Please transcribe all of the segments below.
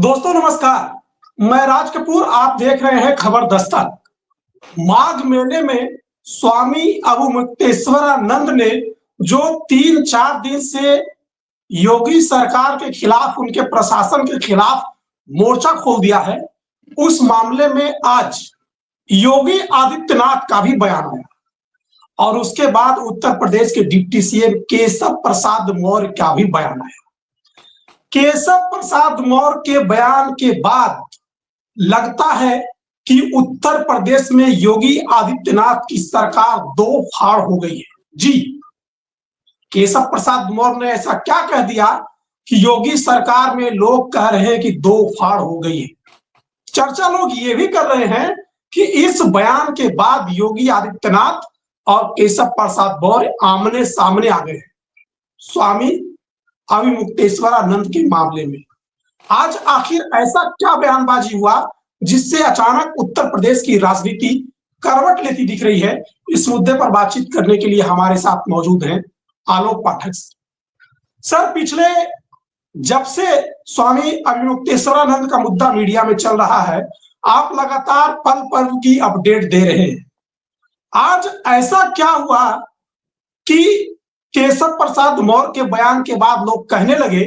दोस्तों नमस्कार, मैं राज कपूर। आप देख रहे हैं खबर दस्तक। माघ मेले में स्वामी अवमुक्तेश्वरानंद ने जो 3-4 दिन से योगी सरकार के खिलाफ, उनके प्रशासन के खिलाफ मोर्चा खोल दिया है, उस मामले में आज योगी आदित्यनाथ का भी बयान आया और उसके बाद उत्तर प्रदेश के डिप्टी सीएम केशव प्रसाद मौर्य का भी बयान आया। केशव प्रसाद मौर्य के बयान के बाद लगता है कि उत्तर प्रदेश में योगी आदित्यनाथ की सरकार दो फाड़ हो गई है। जी, केशव प्रसाद मौर्य ने ऐसा क्या कह दिया कि योगी सरकार में लोग कह रहे हैं कि दो फाड़ हो गई है। चर्चा लोग ये भी कर रहे हैं कि इस बयान के बाद योगी आदित्यनाथ और केशव प्रसाद मौर्य आमने सामने आ गए स्वामी अवमुक्तेश्वरानंद के मामले में। आज आखिर ऐसा क्या बयानबाजी हुआ जिससे अचानक उत्तर प्रदेश की राजनीति करवट लेती दिख रही है? इस मुद्दे पर बातचीत करने के लिए हमारे साथ मौजूद हैं आलोक पाठक सर। पिछले जब से स्वामी अवमुक्तेश्वरानंद का मुद्दा मीडिया में चल रहा है, आप लगातार पल पल की अपडेट दे रहे हैं। आज ऐसा क्या हुआ कि केशव प्रसाद मौर्य के बयान के बाद लोग कहने लगे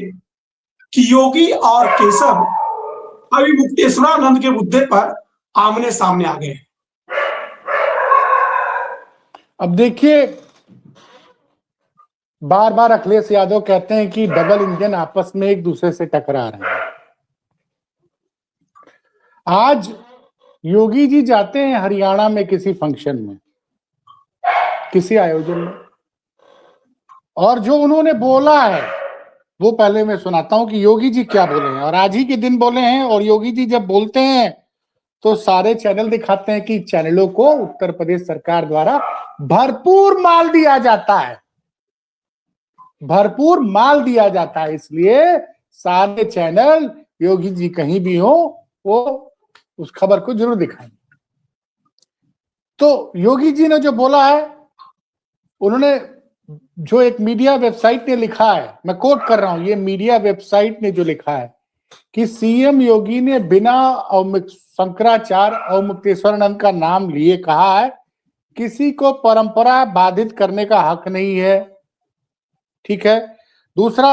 कि योगी और केशव अवमुक्तेश्वरानंद के मुद्दे पर आमने सामने आ गए? अब देखिए, बार बार अखिलेश यादव कहते हैं कि डबल इंजन आपस में एक दूसरे से टकरा रहे हैं। आज योगी जी जाते हैं हरियाणा में किसी फंक्शन में, किसी आयोजन में, और जो उन्होंने बोला है वो पहले मैं सुनाता हूं कि योगी जी क्या बोले हैं। और आज ही के दिन बोले हैं। और योगी जी जब बोलते हैं तो सारे चैनल दिखाते हैं कि चैनलों को उत्तर प्रदेश सरकार द्वारा भरपूर माल दिया जाता है, भरपूर माल दिया जाता है। इसलिए सारे चैनल योगी जी कहीं भी हो वो उस खबर को जरूर दिखाएंगे। तो योगी जी ने जो बोला है, उन्होंने जो एक मीडिया वेबसाइट ने लिखा है, मैं कोट कर रहा हूं, ये मीडिया वेबसाइट ने जो लिखा है कि सीएम योगी ने बिना शंकराचार्य अवमुक्तेश्वरानंद का नाम लिए कहा है किसी को परंपरा बाधित करने का हक नहीं है। ठीक है। दूसरा,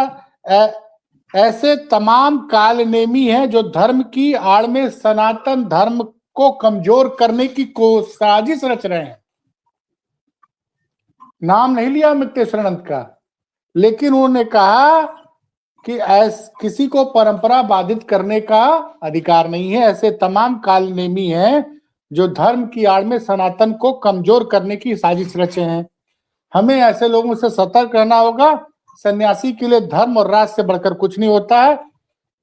ऐसे तमाम कालनेमी हैं जो धर्म की आड़ में सनातन धर्म को कमजोर करने की साजिश रच रहे हैं। नाम नहीं लिया अवमुक्तेश्वरानंद का, लेकिन उन्होंने कहा कि किसी को परंपरा बाधित करने का अधिकार नहीं है। ऐसे तमाम कालनेमी हैं जो धर्म की आड़ में सनातन को कमजोर करने की साजिश रचे हैं। हमें ऐसे लोगों से सतर्क रहना होगा। सन्यासी के लिए धर्म और राज से बढ़कर कुछ नहीं होता है।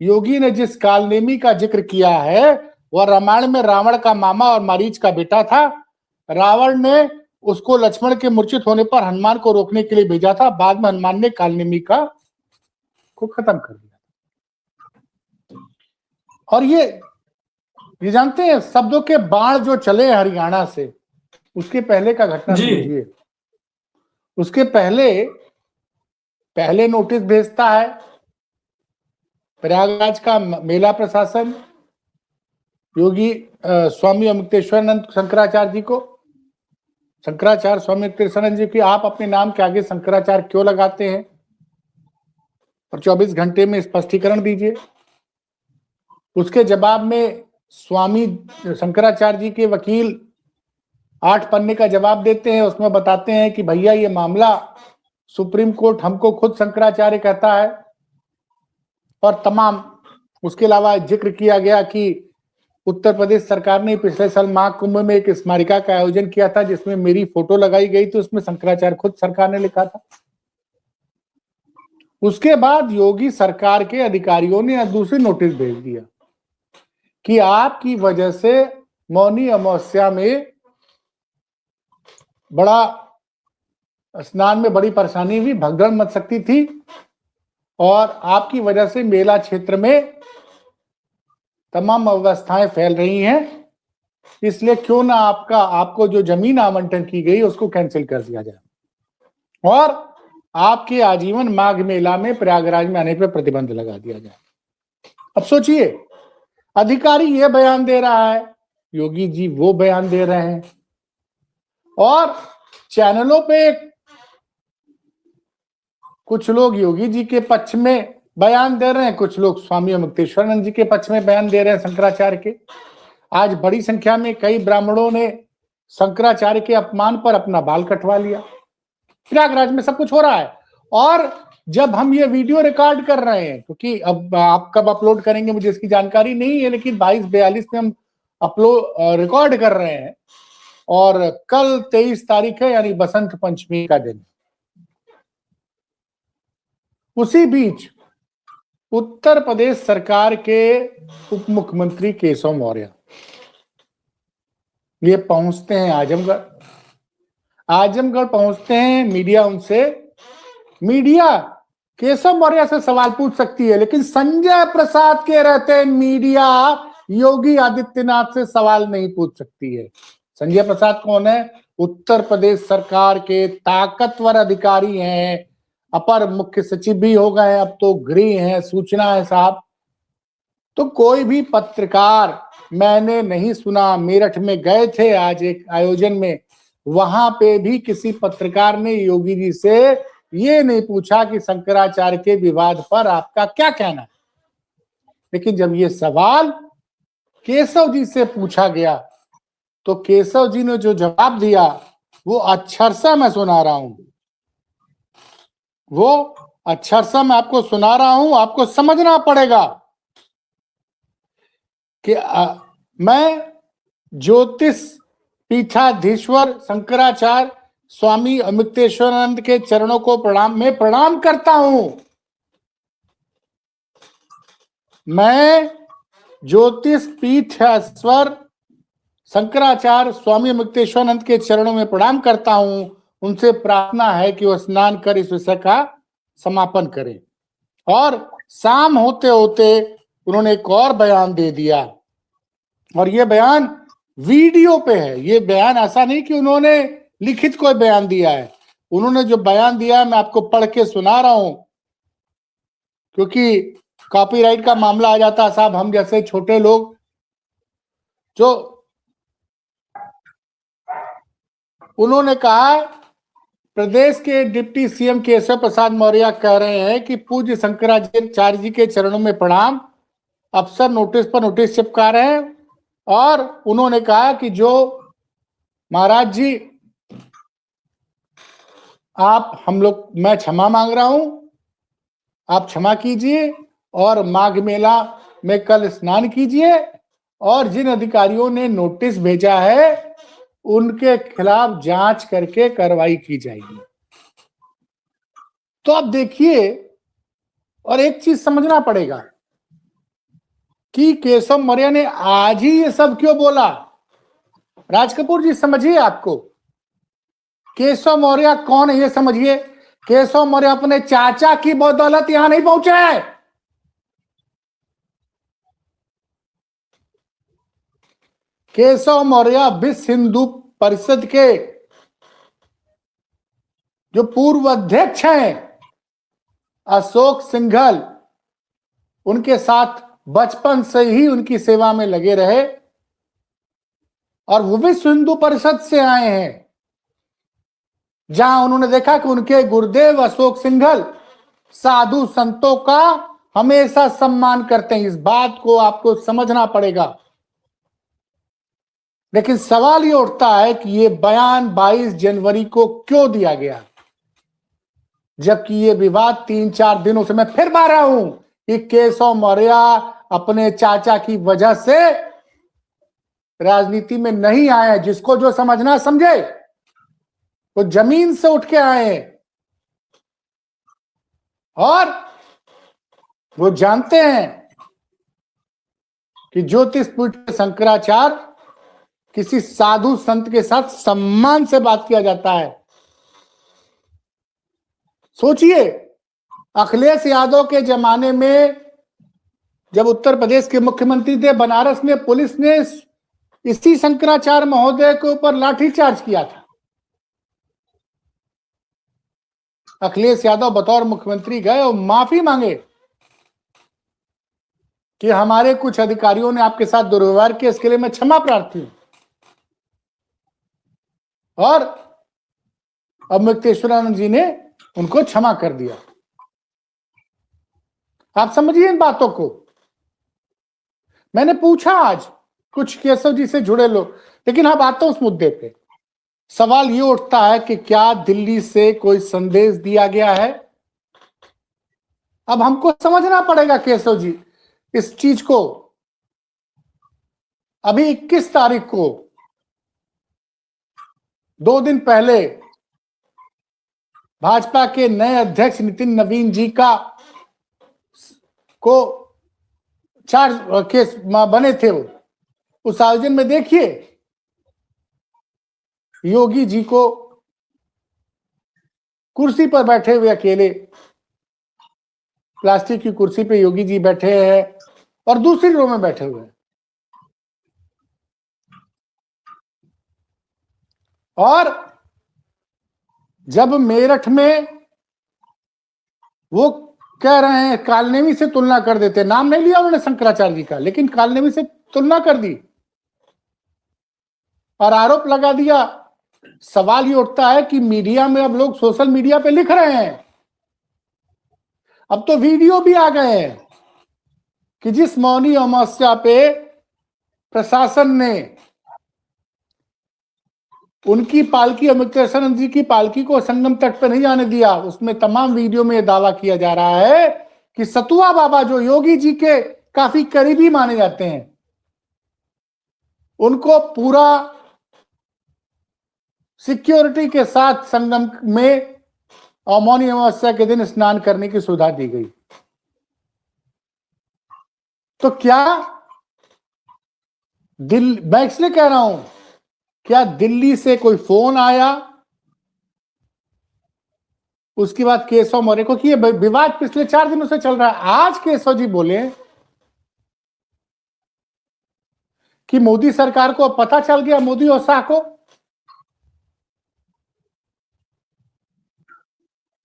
योगी ने जिस कालनेमी का जिक्र किया है वह रामायण में रावण का मामा और मारीच का बेटा था। रावण ने उसको लक्ष्मण के मूर्छित होने पर हनुमान को रोकने के लिए भेजा था। बाद में हनुमान ने कालनेमी को खत्म कर दिया। और ये जानते हैं, शब्दों के बाण जो चले हरियाणा से, उसके पहले का घटना समझिए। उसके पहले नोटिस भेजता है प्रयागराज का मेला प्रशासन योगी स्वामी अवमुक्तेश्वरानंद शंकराचार्य जी को, शंकराचार्य स्वामी अवमुक्तेश्वरानंद जी की, आप अपने नाम के आगे शंकराचार्य क्यों लगाते हैं और 24 घंटे में स्पष्टीकरण दीजिए। उसके जवाब में स्वामी शंकराचार्य जी के वकील 8 पन्ने का जवाब देते हैं। उसमें बताते हैं कि भैया ये मामला सुप्रीम कोर्ट हमको खुद शंकराचार्य कहता है। और तमाम उसके अलावा जिक्र किया गया कि उत्तर प्रदेश सरकार ने पिछले साल महाकुंभ में एक स्मारिका का आयोजन किया था जिसमें मेरी फोटो लगाई गई थी, उसमें शंकराचार्य खुद सरकार ने लिखा था। उसके बाद योगी सरकार के अधिकारियों ने दूसरी नोटिस भेज दिया कि आपकी वजह से मौनी अमावस्या में बड़ा स्नान में बड़ी परेशानी हुई, भगदड़ मच सकती थी और आपकी वजह से मेला क्षेत्र में तमाम अव्यवस्थाएं फैल रही हैं। इसलिए क्यों ना आपको जो जमीन आवंटन की गई उसको कैंसिल कर दिया जाए और आपके आजीवन माघ मेला में प्रयागराज में आने पर प्रतिबंध लगा दिया जाए। अब सोचिए, अधिकारी ये बयान दे रहा है, योगी जी वो बयान दे रहे हैं, और चैनलों पे कुछ लोग योगी जी के पक्ष में बयान दे रहे हैं, कुछ लोग स्वामी मुक्तेश्वरानंद जी के पक्ष में बयान दे रहे हैं शंकराचार्य के। आज बड़ी संख्या में कई ब्राह्मणों ने शंकराचार्य के अपमान पर अपना बाल कटवा लिया। प्रयागराज में सब कुछ हो रहा है। और जब हम ये वीडियो रिकॉर्ड कर रहे हैं, क्योंकि अब आप कब अपलोड करेंगे मुझे इसकी जानकारी नहीं है, लेकिन 22-42 में हम अपलोड रिकॉर्ड कर रहे हैं, और कल 23 तारीख है, यानी बसंत पंचमी का दिन। उसी बीच उत्तर प्रदेश सरकार के उप मुख्यमंत्री केशव मौर्य ये पहुंचते हैं आजमगढ़ पहुंचते हैं। मीडिया केशव मौर्य से सवाल पूछ सकती है, लेकिन संजय प्रसाद के रहते मीडिया योगी आदित्यनाथ से सवाल नहीं पूछ सकती है। संजय प्रसाद कौन है? उत्तर प्रदेश सरकार के ताकतवर अधिकारी हैं, अपर मुख्य सचिव भी हो गए, अब तो गृह हैं, सूचना है साहब। तो कोई भी पत्रकार, मैंने नहीं सुना, मेरठ में गए थे आज एक आयोजन में, वहां पे भी किसी पत्रकार ने योगी जी से ये नहीं पूछा कि शंकराचार्य के विवाद पर आपका क्या कहना है। लेकिन जब ये सवाल केशव जी से पूछा गया, तो केशव जी ने जो जवाब दिया वो अक्षरशः मैं सुना रहा हूं, मैं आपको सुना रहा हूं। आपको समझना पड़ेगा कि मैं ज्योतिष पीठाधीश्वर शंकराचार्य स्वामी अमितेश्वरानंद के चरणों को प्रणाम करता हूं। मैं ज्योतिष पीठाधीश्वर शंकराचार्य स्वामी अमितेश्वरानंद के चरणों में प्रणाम करता हूं। उनसे प्रार्थना है कि वो स्नान कर इस विषय का समापन करें। और शाम होते होते उन्होंने एक और बयान दे दिया, और ये बयान वीडियो पे है। ये बयान ऐसा नहीं कि उन्होंने लिखित कोई बयान दिया है, उन्होंने जो बयान दिया है मैं आपको पढ़ के सुना रहा हूं, क्योंकि कॉपीराइट का मामला आ जाता है साहब। हम जैसे छोटे लोग जो, उन्होंने कहा, प्रदेश के डिप्टी सीएम केशव प्रसाद मौर्य कह रहे हैं कि पूज्य शंकराचार्य जी के चरणों में प्रणाम। अफसर नोटिस पर नोटिस चिपका रहे हैं, और उन्होंने कहा कि जो महाराज जी मैं क्षमा मांग रहा हूं, आप क्षमा कीजिए, और माघ मेला में कल स्नान कीजिए, और जिन अधिकारियों ने नोटिस भेजा है उनके खिलाफ जांच करके कार्रवाई की जाएगी। तो आप देखिए, और एक चीज समझना पड़ेगा कि केशव मौर्य ने आज ही ये सब क्यों बोला। राज कपूर जी समझिए, आपको केशव मौर्य कौन है ये समझिए। केशव मौर्य अपने चाचा की बदौलत यहां नहीं पहुंचे हैं। केशव मौर्य विश्व हिंदू परिषद के जो पूर्व अध्यक्ष हैं अशोक सिंघल, उनके साथ बचपन से ही उनकी सेवा में लगे रहे, और वो विश्व हिंदू परिषद से आए हैं, जहां उन्होंने देखा कि उनके गुरुदेव अशोक सिंघल साधु संतों का हमेशा सम्मान करते हैं। इस बात को आपको समझना पड़ेगा। लेकिन सवाल ये उठता है कि ये बयान 22 जनवरी को क्यों दिया गया, जबकि ये विवाद 3-4 दिनों से, मैं फिर बार रहा हूं कि केशव मौर्य अपने चाचा की वजह से राजनीति में नहीं आए। जिसको जो समझना समझे, वो जमीन से उठ के आए, और वो जानते हैं कि ज्योतिष पीठ शंकराचार्य किसी साधु संत के साथ सम्मान से बात किया जाता है। सोचिए, अखिलेश यादव के जमाने में जब उत्तर प्रदेश के मुख्यमंत्री थे, बनारस में पुलिस ने इसी शंकराचार्य महोदय के ऊपर लाठीचार्ज किया था। अखिलेश यादव बतौर मुख्यमंत्री गए और माफी मांगे कि हमारे कुछ अधिकारियों ने आपके साथ दुर्व्यवहार किया, इसके लिए मैं क्षमा प्रार्थी हूं। और अवमुक्तेश्वरानंद जी ने उनको क्षमा कर दिया। आप समझिए इन बातों को। मैंने पूछा आज कुछ केशव जी से जुड़े लोग, लेकिन अब आता हूं उस मुद्दे पे। सवाल ये उठता है कि क्या दिल्ली से कोई संदेश दिया गया है? अब हमको समझना पड़ेगा केशव जी इस चीज को। अभी 21 तारीख को, 2 दिन पहले, भाजपा के नए अध्यक्ष नितिन नवीन जी को 4 केस बने थे। वो उस आयोजन में देखिए योगी जी को कुर्सी पर बैठे हुए अकेले, प्लास्टिक की कुर्सी पे योगी जी बैठे हैं और दूसरी रो में बैठे हुए हैं। और जब मेरठ में वो कह रहे हैं, कालनेमी से तुलना कर देते, नाम नहीं लिया उन्होंने शंकराचार्य जी का, लेकिन कालनेमी से तुलना कर दी और आरोप लगा दिया। सवाल ये उठता है कि मीडिया में अब लोग सोशल मीडिया पे लिख रहे हैं, अब तो वीडियो भी आ गए हैं कि जिस मौनी अमावस्या पे प्रशासन ने उनकी पालकी, अवमुक्तेश्वरानंद जी की पालकी को संगम तट पे नहीं जाने दिया, उसमें तमाम वीडियो में यह दावा किया जा रहा है कि सतुआ बाबा, जो योगी जी के काफी करीबी माने जाते हैं, उनको पूरा सिक्योरिटी के साथ संगम में मौनी अमावस्या के दिन स्नान करने की सुविधा दी गई। तो क्या मैं इसलिए कह रहा हूं, क्या दिल्ली से कोई फोन आया उसके बाद केशव मौर्य को कि ये विवाद पिछले 4 दिनों से चल रहा है? आज केशव जी बोले कि मोदी सरकार को पता चल गया, मोदी और शाह को,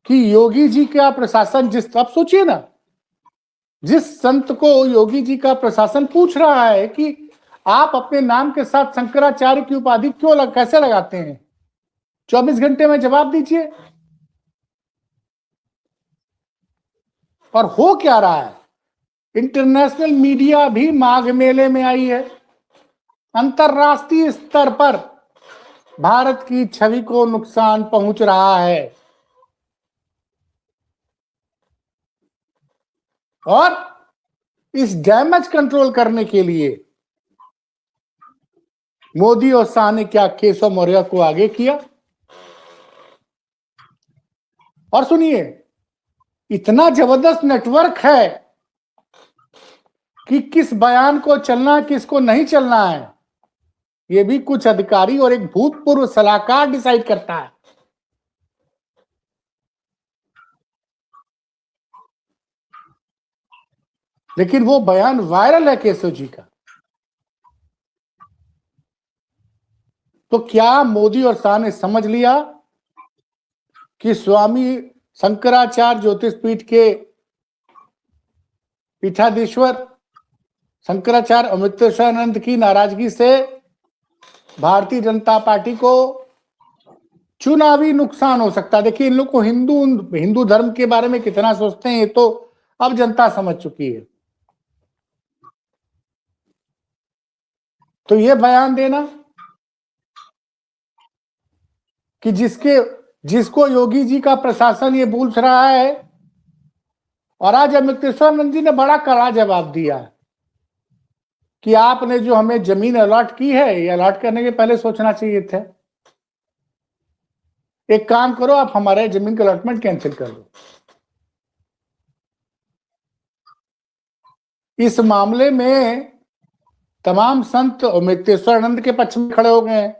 कि योगी जी का प्रशासन अब सोचिए ना, जिस संत को योगी जी का प्रशासन पूछ रहा है कि आप अपने नाम के साथ शंकराचार्य की उपाधि कैसे लगाते हैं, 24 घंटे में जवाब दीजिए। और हो क्या रहा है? इंटरनेशनल मीडिया भी माघ मेले में आई है। अंतरराष्ट्रीय स्तर पर भारत की छवि को नुकसान पहुंच रहा है। और इस डैमेज कंट्रोल करने के लिए मोदी और शाह ने क्या केशव मौर्य को आगे किया। और सुनिए, इतना जबरदस्त नेटवर्क है कि किस बयान को चलना, किसको नहीं चलना है, यह भी कुछ अधिकारी और एक भूतपूर्व सलाहकार डिसाइड करता है। लेकिन वो बयान वायरल है केशव जी का। तो क्या मोदी और शाह ने समझ लिया कि स्वामी शंकराचार्य ज्योतिष पीठ के पीठाधीश्वर शंकराचार्य अवमुक्तेश्वरानंद की नाराजगी से भारतीय जनता पार्टी को चुनावी नुकसान हो सकता है? देखिए, इन लोग को हिंदू धर्म के बारे में कितना सोचते हैं ये तो अब जनता समझ चुकी है। तो ये बयान देना कि जिसको योगी जी का प्रशासन ये पूछ रहा है, और आज अवमुक्तेश्वरानंद जी ने बड़ा कड़ा जवाब दिया कि आपने जो हमें जमीन अलॉट की है, ये अलॉट करने के पहले सोचना चाहिए था। एक काम करो, आप हमारे जमीन का अलॉटमेंट कैंसिल कर दो। इस मामले में तमाम संत अवमुक्तेश्वरानंद के पक्ष में खड़े हो गए हैं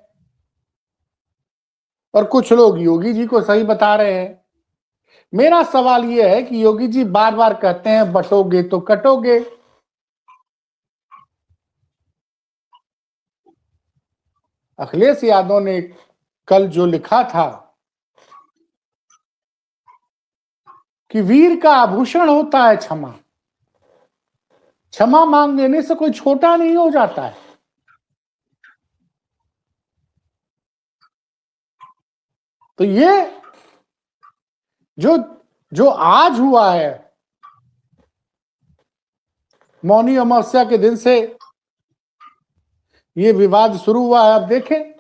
और कुछ लोग योगी जी को सही बता रहे हैं। मेरा सवाल यह है कि योगी जी बार बार कहते हैं बटोगे तो कटोगे। अखिलेश यादव ने कल जो लिखा था कि वीर का आभूषण होता है क्षमा, क्षमा मांग लेने से कोई छोटा नहीं हो जाता है। तो ये जो आज हुआ है, मौनी अमावस्या के दिन से ये विवाद शुरू हुआ है। अब देखें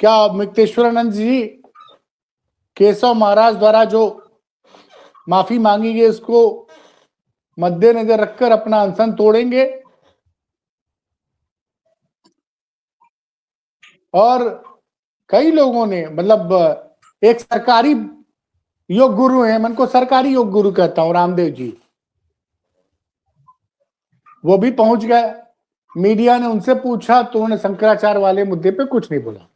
क्या मुक्तेश्वरानंद जी केशव महाराज द्वारा जो माफी मांगी गई इसको मद्देनजर रखकर अपना अनशन तोड़ेंगे और कई लोगों ने, मतलब एक सरकारी योग गुरु है, मैं उनको सरकारी योग गुरु कहता हूं, रामदेव जी, वो भी पहुंच गए। मीडिया ने उनसे पूछा तो उन्होंने शंकराचार्य वाले मुद्दे पे कुछ नहीं बोला।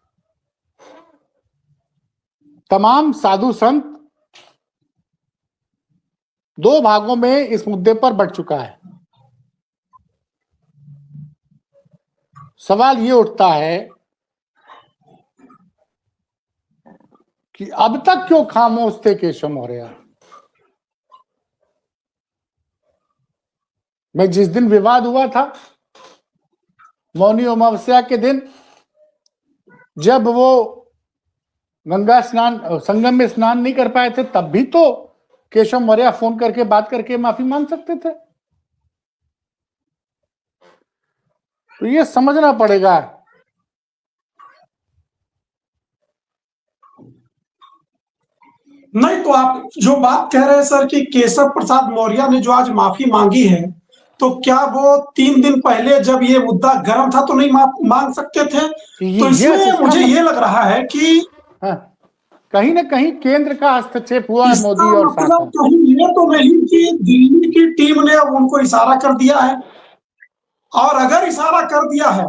तमाम साधु संत दो भागों में इस मुद्दे पर बढ़ चुका है। सवाल ये उठता है कि अब तक क्यों खामोश थे केशव मौर्य। मैं जिस दिन विवाद हुआ था मौनी अमावस्या के दिन, जब वो गंगा स्नान संगम में स्नान नहीं कर पाए थे, तब भी तो केशव मौर्य फोन करके बात करके माफी मांग सकते थे। तो ये समझना पड़ेगा। नहीं तो आप जो बात कह रहे हैं सर कि केशव प्रसाद मौर्य ने जो आज माफी मांगी है, तो क्या वो 3 दिन पहले जब ये मुद्दा गर्म था तो नहीं मांग सकते थे? तो इसमें मुझे ये लग रहा है कि कहीं ना कहीं केंद्र का हस्तक्षेप हुआ है मोदी और मतलब कहीं ये तो नहीं कि दिल्ली की टीम ने अब उनको इशारा कर दिया है, और अगर इशारा कर दिया है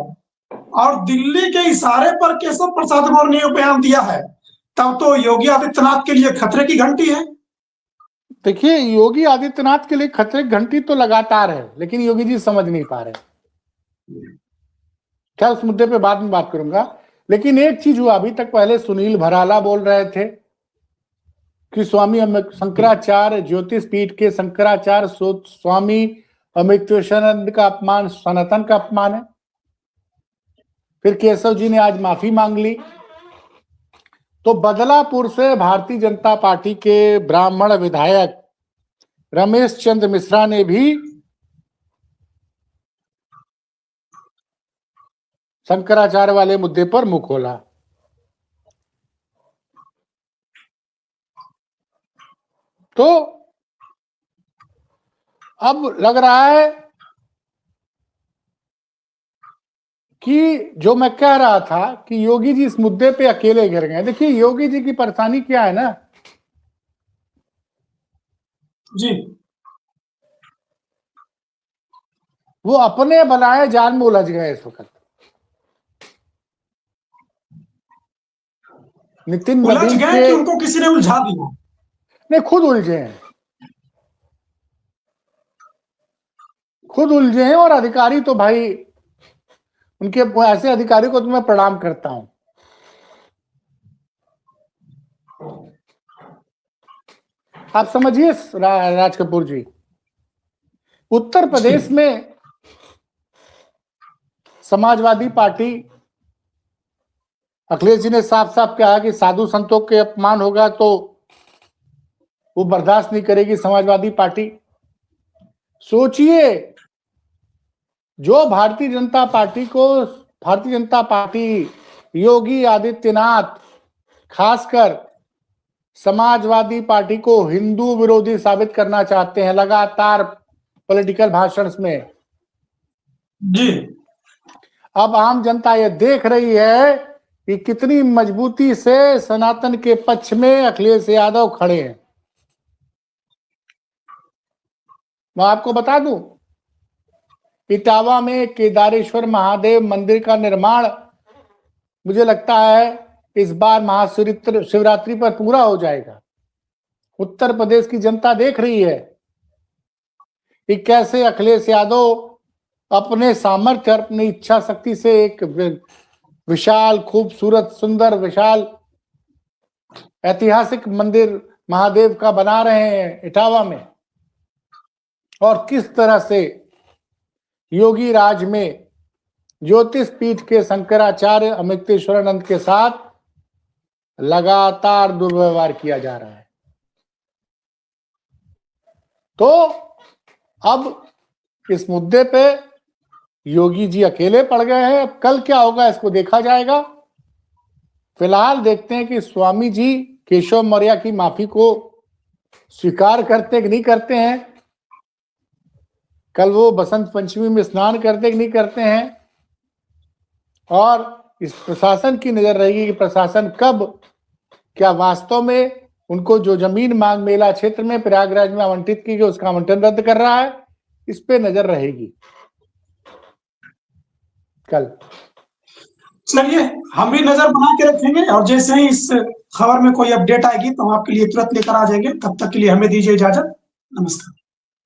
और दिल्ली के इशारे पर केशव प्रसाद मौर्य ने बयान दिया है, तब तो योगी आदित्यनाथ के लिए खतरे की घंटी है। देखिए, योगी आदित्यनाथ के लिए खतरे की घंटी तो लगातार है, लेकिन योगी जी समझ नहीं पा रहे। क्या उस मुद्दे पे बाद में बात करूंगा, लेकिन एक चीज हुआ। अभी तक पहले सुनील भराला बोल रहे थे कि स्वामी शंकराचार्य ज्योतिष पीठ के शंकराचार्य स्वामी अमितेश्वरानंद का अपमान सनातन का अपमान है। फिर केशव जी ने आज माफी मांग ली। तो बदलापुर से भारतीय जनता पार्टी के ब्राह्मण विधायक रमेश चंद्र मिश्रा ने भी शंकराचार्य वाले मुद्दे पर मुंह खोला। तो अब लग रहा है कि जो मैं कह रहा था कि योगी जी इस मुद्दे पे अकेले गिर गए। देखिए, योगी जी की परेशानी क्या है ना जी, वो अपने बनाए जाल में उलझ गए इस वक्त। नितिन उलझ गए कि उनको किसी ने उलझा दिया? नहीं, खुद उलझे हैं, खुद उलझे हैं। और अधिकारी तो भाई, उनके ऐसे अधिकारी को तो मैं प्रणाम करता हूं। आप समझिए राज कपूर जी, उत्तर प्रदेश में समाजवादी पार्टी, अखिलेश जी ने साफ साफ कहा कि साधु संतों के अपमान होगा तो वो बर्दाश्त नहीं करेगी समाजवादी पार्टी। सोचिए, जो भारतीय जनता पार्टी योगी आदित्यनाथ खासकर समाजवादी पार्टी को हिंदू विरोधी साबित करना चाहते हैं लगातार पॉलिटिकल भाषण में जी। अब आम जनता ये देख रही है कि कितनी मजबूती से सनातन के पक्ष में अखिलेश यादव खड़े हैं। मैं आपको बता दूं, इटावा में केदारेश्वर महादेव मंदिर का निर्माण मुझे लगता है इस बार महाशिवरात्रि पर पूरा हो जाएगा। उत्तर प्रदेश की जनता देख रही है कि कैसे अखिलेश यादव अपने सामर्थ्य, अपनी इच्छा शक्ति से एक विशाल, खूबसूरत, सुंदर, विशाल ऐतिहासिक मंदिर महादेव का बना रहे हैं इटावा में। और किस तरह से योगी राज में ज्योतिष पीठ के शंकराचार्य अमितेश्वरानंद के साथ लगातार दुर्व्यवहार किया जा रहा है। तो अब इस मुद्दे पे योगी जी अकेले पड़ गए हैं। अब कल क्या होगा इसको देखा जाएगा। फिलहाल देखते हैं कि स्वामी जी केशव मौर्य की माफी को स्वीकार करते कि नहीं करते हैं। कल वो बसंत पंचमी में स्नान करते कि नहीं करते हैं। और इस प्रशासन की नजर रहेगी कि प्रशासन कब क्या वास्तव में उनको जो जमीन मांग मेला क्षेत्र में प्रयागराज में आवंटित की गई उसका आवंटन रद्द कर रहा है। इस पे नजर रहेगी कल। चलिए, हम भी नजर बना के रखेंगे और जैसे ही इस खबर में कोई अपडेट आएगी तो हम आपके लिए तुरंत लेकर आ जाएंगे। तब तक के लिए हमें दीजिए इजाजत। नमस्कार।